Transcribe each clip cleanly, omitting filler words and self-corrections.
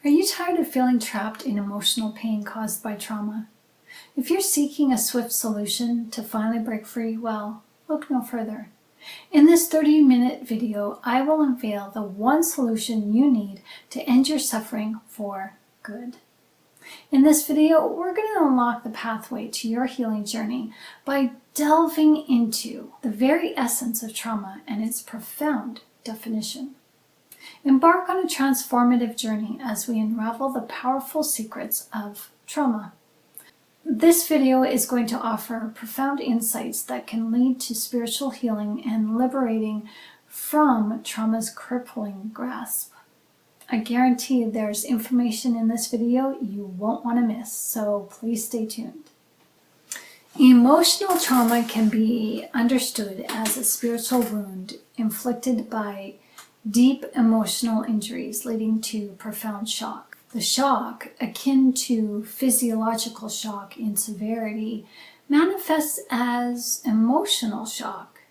Are you tired of feeling trapped in emotional pain caused by trauma? If you're seeking a swift solution to finally break free, well, look no further. In this 30-minute video, I will unveil the one solution you need to end your suffering for good. In this video, we're going to unlock the pathway to your healing journey by delving into the very essence of trauma and its profound definition. Embark on a transformative journey as we unravel the powerful secrets of trauma. This video is going to offer profound insights that can lead to spiritual healing and liberating from trauma's crippling grasp. I guarantee there's information in this video you won't want to miss, so please stay tuned. Emotional trauma can be understood as a spiritual wound inflicted by deep emotional injuries leading to profound shock. The shock, akin to physiological shock in severity, manifests as emotional shock.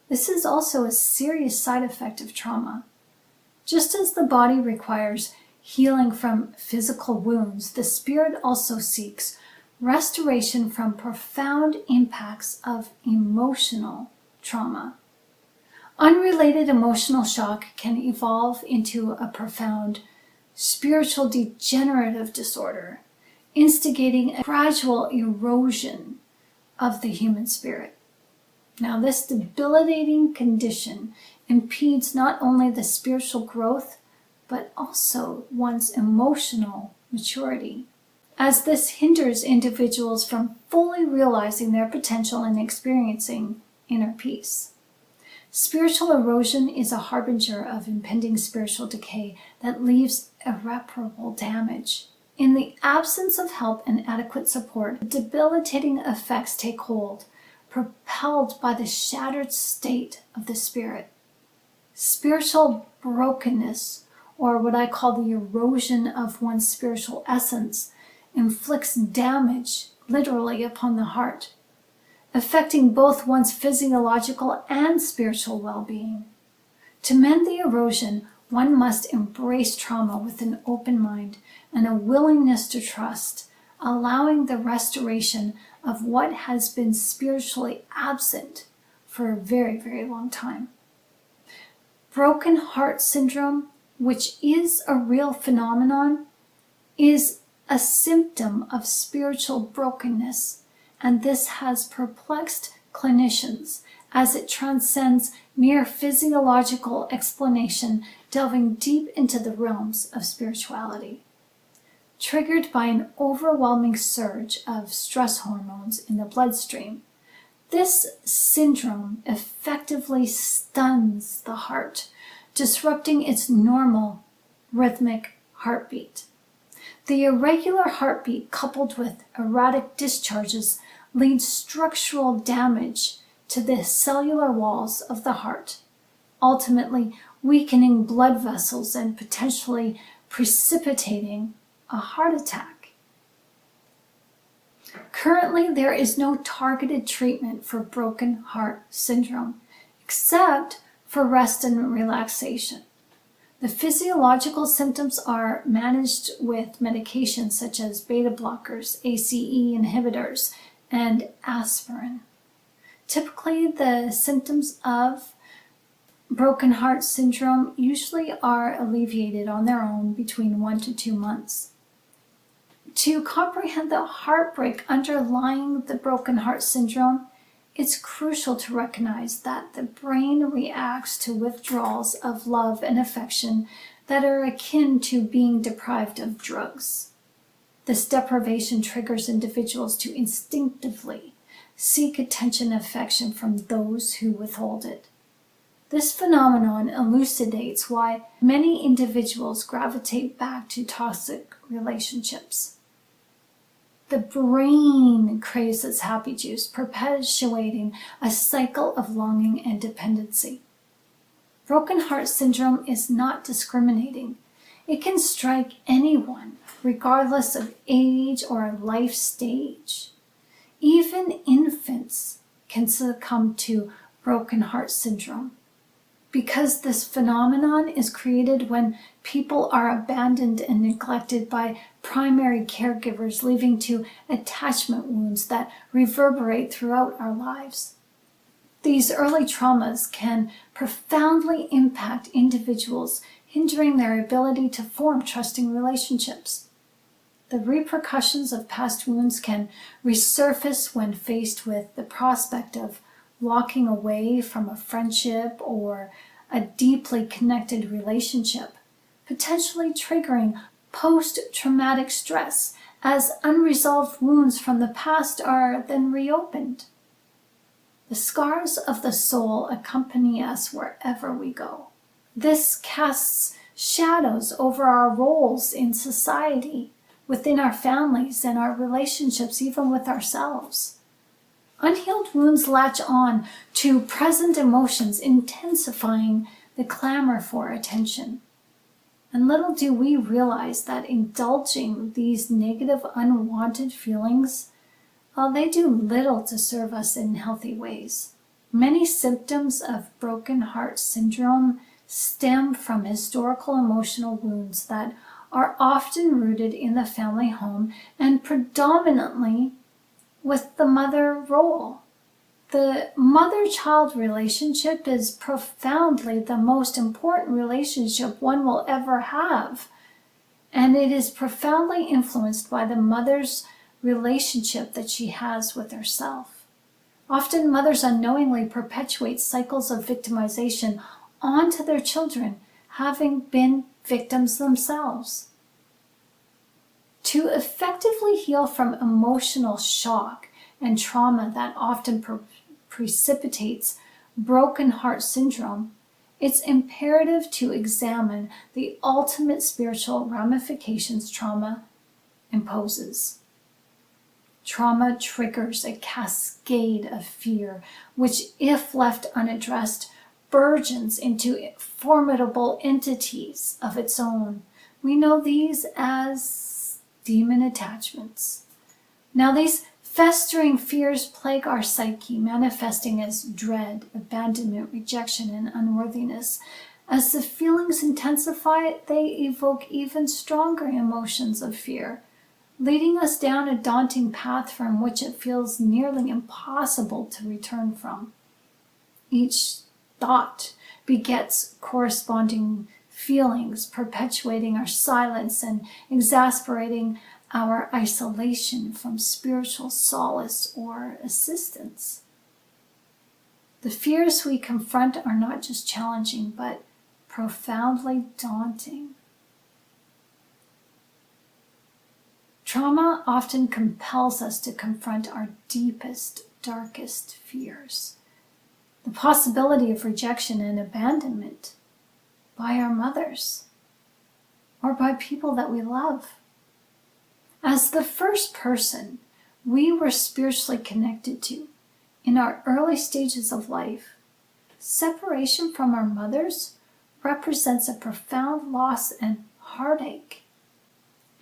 This is also a serious side effect of trauma. Just as the body requires healing from physical wounds, the spirit also seeks restoration from profound impacts of emotional trauma. Unrelated emotional shock can evolve into a profound spiritual degenerative disorder, instigating a gradual erosion of the human spirit. Now, this debilitating condition impedes not only the spiritual growth, but also one's emotional maturity, as this hinders individuals from fully realizing their potential and experiencing inner peace. Spiritual erosion is a harbinger of impending spiritual decay that leaves irreparable damage. In the absence of help and adequate support, debilitating effects take hold, propelled by the shattered state of the spirit. Spiritual brokenness, or what I call the erosion of one's spiritual essence, inflicts damage literally upon the heart, affecting both one's physiological and spiritual well-being. To mend the erosion, one must embrace trauma with an open mind and a willingness to trust, allowing the restoration of what has been spiritually absent for a very, very long time. Broken heart syndrome, which is a real phenomenon, is a symptom of spiritual brokenness, and this has perplexed clinicians as it transcends mere physiological explanation, delving deep into the realms of spirituality. Triggered by an overwhelming surge of stress hormones in the bloodstream, this syndrome effectively stuns the heart, disrupting its normal rhythmic heartbeat. The irregular heartbeat coupled with erratic discharges leads structural damage to the cellular walls of the heart, ultimately weakening blood vessels and potentially precipitating a heart attack. Currently, there is no targeted treatment for broken heart syndrome, except for rest and relaxation. The physiological symptoms are managed with medications such as beta blockers, ACE inhibitors, and aspirin. Typically, the symptoms of broken heart syndrome usually are alleviated on their own between 1 to 2 months. To comprehend the heartbreak underlying the broken heart syndrome, it's crucial to recognize that the brain reacts to withdrawals of love and affection that are akin to being deprived of drugs. This deprivation triggers individuals to instinctively seek attention and affection from those who withhold it. This phenomenon elucidates why many individuals gravitate back to toxic relationships. The brain craves its happy juice, perpetuating a cycle of longing and dependency. Broken heart syndrome is not discriminating. It can strike anyone, regardless of age or life stage. Even infants can succumb to broken heart syndrome. because this phenomenon is created when people are abandoned and neglected by primary caregivers, leading to attachment wounds that reverberate throughout our lives. These early traumas can profoundly impact individuals, hindering their ability to form trusting relationships. The repercussions of past wounds can resurface when faced with the prospect of walking away from a friendship or a deeply connected relationship, potentially triggering post-traumatic stress as unresolved wounds from the past are then reopened. The scars of the soul accompany us wherever we go. This casts shadows over our roles in society, within our families and our relationships, even with ourselves. Unhealed wounds latch on to present emotions, intensifying the clamor for attention. And little do we realize that indulging these negative, unwanted feelings, well, they do little to serve us in healthy ways. Many symptoms of broken heart syndrome stem from historical emotional wounds that are often rooted in the family home and predominantly with the mother role. The mother-child relationship is profoundly the most important relationship one will ever have, and it is profoundly influenced by the mother's relationship that she has with herself. Often mothers unknowingly perpetuate cycles of victimization onto their children, having been victims themselves. To effectively heal from emotional shock and trauma that often precipitates broken heart syndrome, it's imperative to examine the ultimate spiritual ramifications trauma imposes. Trauma triggers a cascade of fear, which, if left unaddressed, burgeons into formidable entities of its own. We know these as demon attachments. Now, these festering fears plague our psyche, manifesting as dread, abandonment, rejection, and unworthiness. As the feelings intensify, they evoke even stronger emotions of fear, leading us down a daunting path from which it feels nearly impossible to return from. Each thought begets corresponding feelings, perpetuating our silence and exasperating our isolation from spiritual solace or assistance. The fears we confront are not just challenging, but profoundly daunting. Trauma often compels us to confront our deepest, darkest fears. The possibility of rejection and abandonment by our mothers or by people that we love. As the first person we were spiritually connected to in our early stages of life, separation from our mothers represents a profound loss and heartache.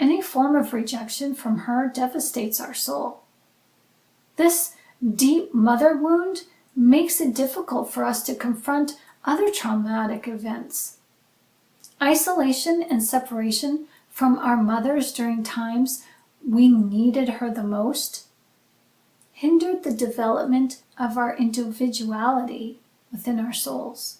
Any form of rejection from her devastates our soul. This deep mother wound makes it difficult for us to confront other traumatic events. Isolation and separation from our mothers during times we needed her the most hindered the development of our individuality within our souls.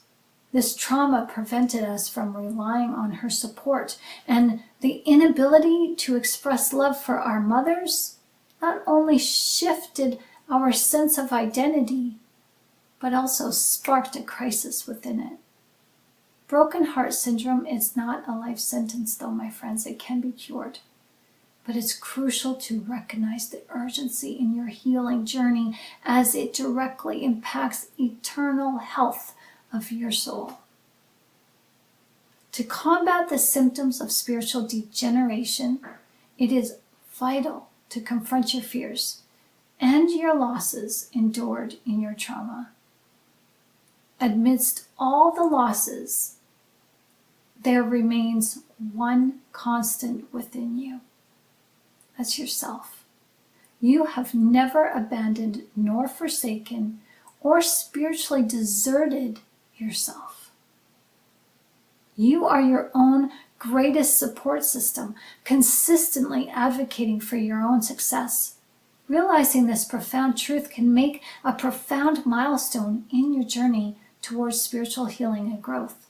This trauma prevented us from relying on her support, and the inability to express love for our mothers not only shifted our sense of identity, but also sparked a crisis within it. Broken heart syndrome is not a life sentence, though, my friends. It can be cured. But it's crucial to recognize the urgency in your healing journey as it directly impacts eternal health of your soul. To combat the symptoms of spiritual degeneration, it is vital to confront your fears and your losses endured in your trauma. Amidst all the losses, there remains one constant within you. That's yourself. You have never abandoned nor forsaken or spiritually deserted yourself. You are your own greatest support system, consistently advocating for your own success. Realizing this profound truth can make a profound milestone in your journey towards spiritual healing and growth.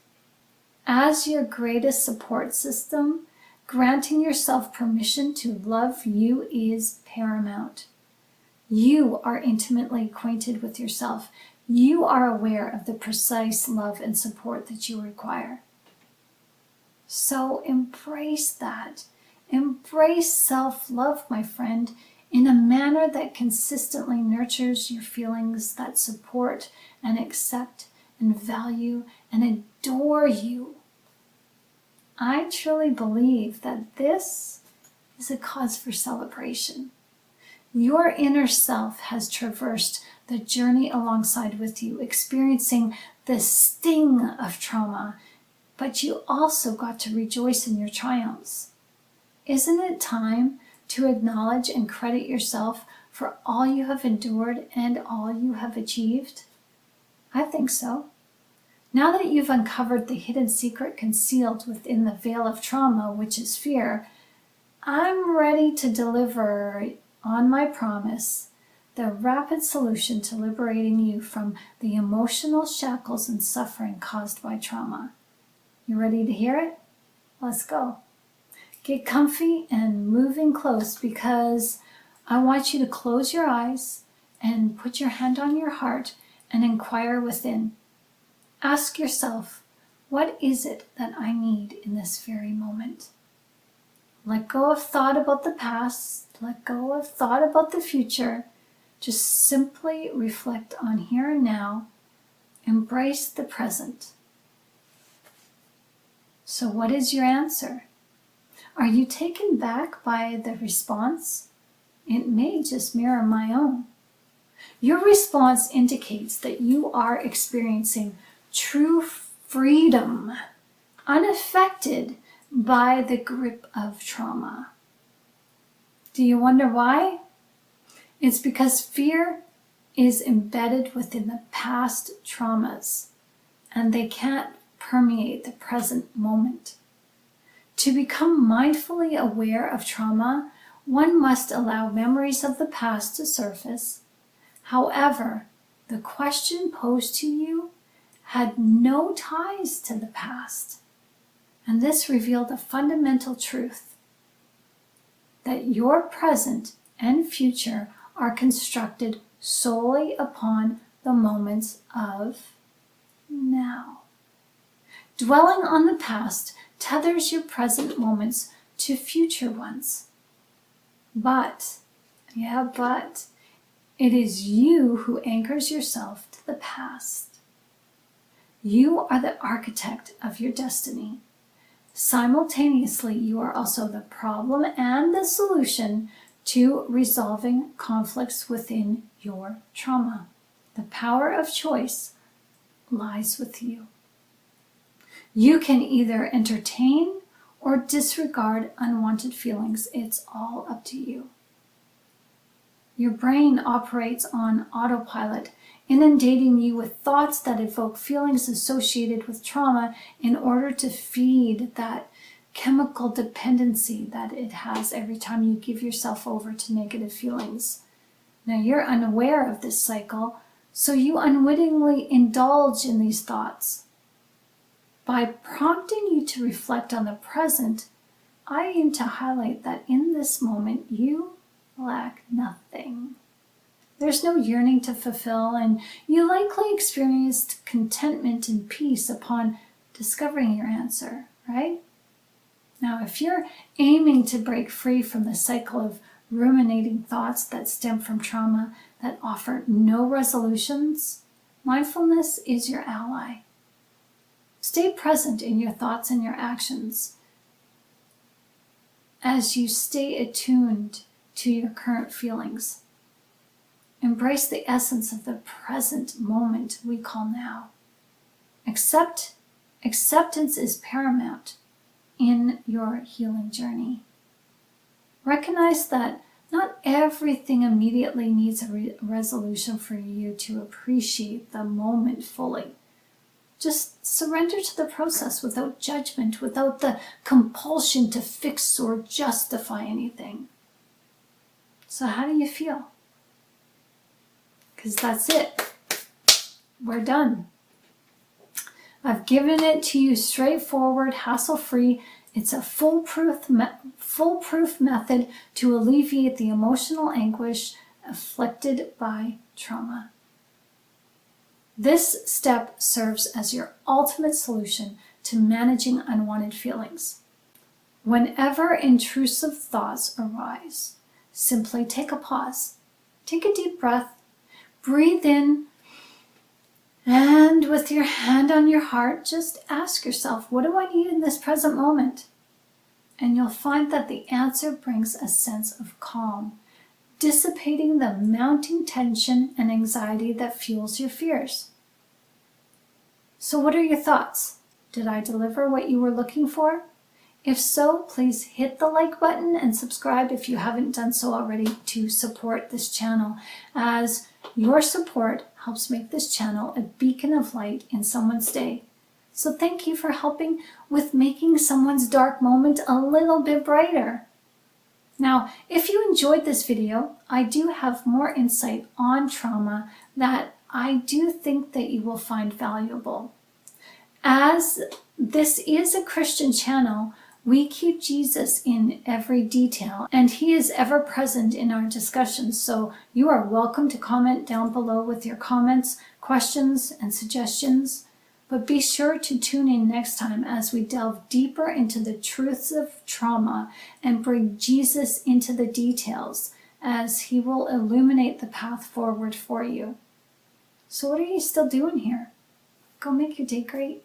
As your greatest support system, granting yourself permission to love you is paramount. You are intimately acquainted with yourself. You are aware of the precise love and support that you require. So embrace that. Embrace self-love, my friend, in a manner that consistently nurtures your feelings that support and accept and value and adore you. I truly believe that this is a cause for celebration. Your inner self has traversed the journey alongside with you, experiencing the sting of trauma, but you also got to rejoice in your triumphs. Isn't it time to acknowledge and credit yourself for all you have endured and all you have achieved? I think so. Now that you've uncovered the hidden secret concealed within the veil of trauma, which is fear, I'm ready to deliver on my promise the rapid solution to liberating you from the emotional shackles and suffering caused by trauma. You ready to hear it? Let's go. Get comfy and moving close, because I want you to close your eyes and put your hand on your heart and inquire within. Ask yourself, what is it that I need in this very moment? Let go of thought about the past. Let go of thought about the future. Just simply reflect on here and now. Embrace the present. So what is your answer? Are you taken back by the response? It may just mirror my own. Your response indicates that you are experiencing true freedom, unaffected by the grip of trauma. Do you wonder why? It's because fear is embedded within the past traumas, and they can't permeate the present moment. To become mindfully aware of trauma, one must allow memories of the past to surface. However, the question posed to you had no ties to the past. And this revealed a fundamental truth, that your present and future are constructed solely upon the moments of now. Dwelling on the past tethers your present moments to future ones. But it is you who anchors yourself to the past. You are the architect of your destiny. Simultaneously, you are also the problem and the solution to resolving conflicts within your trauma. The power of choice lies with you. You can either entertain or disregard unwanted feelings. It's all up to you. Your brain operates on autopilot, inundating you with thoughts that evoke feelings associated with trauma in order to feed that chemical dependency that it has every time you give yourself over to negative feelings. Now, you're unaware of this cycle, so you unwittingly indulge in these thoughts. By prompting you to reflect on the present, I aim to highlight that in this moment you lack nothing. There's no yearning to fulfill, and you likely experienced contentment and peace upon discovering your answer, right? Now, if you're aiming to break free from the cycle of ruminating thoughts that stem from trauma that offer no resolutions, mindfulness is your ally. Stay present in your thoughts and your actions as you stay attuned to your current feelings. Embrace the essence of the present moment we call now. Acceptance is paramount in your healing journey. Recognize that not everything immediately needs a resolution for you to appreciate the moment fully. Just surrender to the process without judgment, without the compulsion to fix or justify anything. So how do you feel? Because that's it. We're done. I've given it to you straightforward, hassle-free. It's a foolproof method to alleviate the emotional anguish afflicted by trauma. This step serves as your ultimate solution to managing unwanted feelings. Whenever intrusive thoughts arise, simply take a pause. Take a deep breath. Breathe in. And with your hand on your heart, just ask yourself, what do I need in this present moment? And you'll find that the answer brings a sense of calm, dissipating the mounting tension and anxiety that fuels your fears. So what are your thoughts? Did I deliver what you were looking for? If so, please hit the like button and subscribe if you haven't done so already to support this channel, as your support helps make this channel a beacon of light in someone's day. So thank you for helping with making someone's dark moment a little bit brighter. Now, if you enjoyed this video, I do have more insight on trauma that I do think that you will find valuable. As this is a Christian channel, we keep Jesus in every detail, and he is ever present in our discussions. So you are welcome to comment down below with your comments, questions, and suggestions. But be sure to tune in next time as we delve deeper into the truths of trauma and bring Jesus into the details, as he will illuminate the path forward for you. So what are you still doing here? Go make your day great.